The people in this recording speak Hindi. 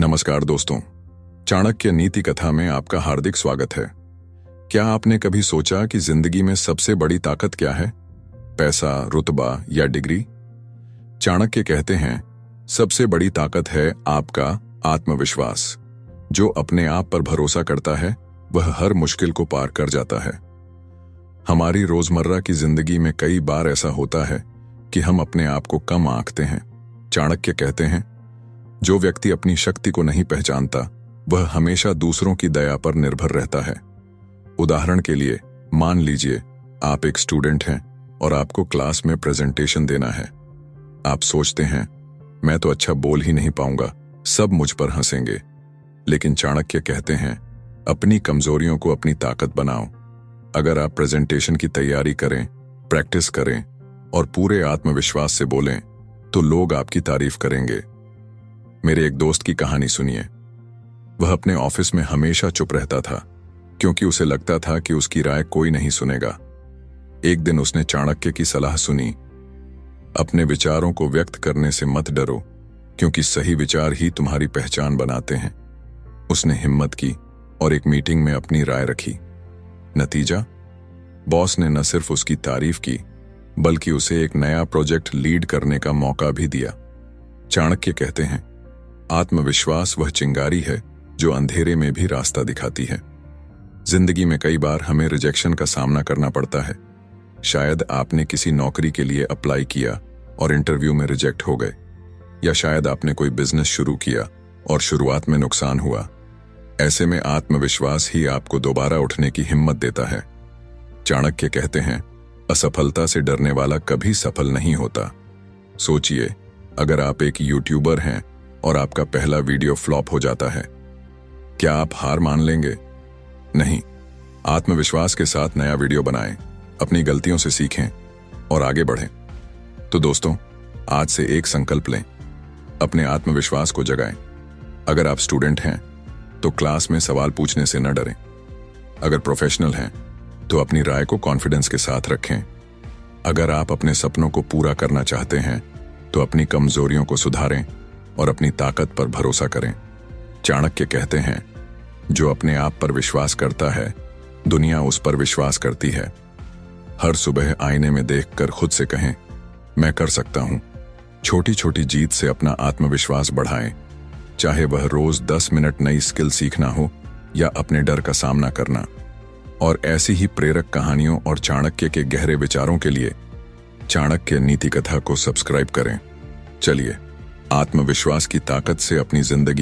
नमस्कार दोस्तों, चाणक्य नीति कथा में आपका हार्दिक स्वागत है। क्या आपने कभी सोचा कि जिंदगी में सबसे बड़ी ताकत क्या है? पैसा, रुतबा या डिग्री? चाणक्य कहते हैं, सबसे बड़ी ताकत है आपका आत्मविश्वास। जो अपने आप पर भरोसा करता है वह हर मुश्किल को पार कर जाता है। हमारी रोजमर्रा की जिंदगी में कई बार ऐसा होता है कि हम अपने आप को कम आंकते हैं। चाणक्य कहते हैं, जो व्यक्ति अपनी शक्ति को नहीं पहचानता वह हमेशा दूसरों की दया पर निर्भर रहता है। उदाहरण के लिए, मान लीजिए आप एक स्टूडेंट हैं और आपको क्लास में प्रेजेंटेशन देना है। आप सोचते हैं, मैं तो अच्छा बोल ही नहीं पाऊंगा, सब मुझ पर हंसेंगे। लेकिन चाणक्य कहते हैं, अपनी कमजोरियों को अपनी ताकत बनाओ। अगर आप प्रेजेंटेशन की तैयारी करें, प्रैक्टिस करें और पूरे आत्मविश्वास से बोलें तो लोग आपकी तारीफ करेंगे। मेरे एक दोस्त की कहानी सुनिए। वह अपने ऑफिस में हमेशा चुप रहता था क्योंकि उसे लगता था कि उसकी राय कोई नहीं सुनेगा। एक दिन उसने चाणक्य की सलाह सुनी, अपने विचारों को व्यक्त करने से मत डरो क्योंकि सही विचार ही तुम्हारी पहचान बनाते हैं। उसने हिम्मत की और एक मीटिंग में अपनी राय रखी। नतीजा, बॉस ने न सिर्फ उसकी तारीफ की बल्कि उसे एक नया प्रोजेक्ट लीड करने का मौका भी दिया। चाणक्य कहते हैं, आत्मविश्वास वह चिंगारी है जो अंधेरे में भी रास्ता दिखाती है। जिंदगी में कई बार हमें रिजेक्शन का सामना करना पड़ता है। शायद आपने किसी नौकरी के लिए अप्लाई किया और इंटरव्यू में रिजेक्ट हो गए, या शायद आपने कोई बिजनेस शुरू किया और शुरुआत में नुकसान हुआ। ऐसे में आत्मविश्वास ही आपको दोबारा उठने की हिम्मत देता है। चाणक्य कहते हैं, असफलता से डरने वाला कभी सफल नहीं होता। सोचिए, अगर आप एक यूट्यूबर हैं और आपका पहला वीडियो फ्लॉप हो जाता है, क्या आप हार मान लेंगे? नहीं, आत्मविश्वास के साथ नया वीडियो बनाएं, अपनी गलतियों से सीखें और आगे बढ़ें। तो दोस्तों, आज से एक संकल्प लें, अपने आत्मविश्वास को जगाएं। अगर आप स्टूडेंट हैं तो क्लास में सवाल पूछने से न डरें। अगर प्रोफेशनल हैं तो अपनी राय को कॉन्फिडेंस के साथ रखें। अगर आप अपने सपनों को पूरा करना चाहते हैं तो अपनी कमजोरियों को सुधारें और अपनी ताकत पर भरोसा करें। चाणक्य कहते हैं, जो अपने आप पर विश्वास करता है दुनिया उस पर विश्वास करती है। हर सुबह आईने में देखकर खुद से कहें, मैं कर सकता हूं। छोटी छोटी जीत से अपना आत्मविश्वास बढ़ाएं, चाहे वह रोज 10 मिनट नई स्किल सीखना हो या अपने डर का सामना करना। और ऐसी ही प्रेरक कहानियों और चाणक्य के गहरे विचारों के लिए चाणक्य नीति कथा को सब्सक्राइब करें। चलिए, आत्मविश्वास की ताकत से अपनी जिंदगी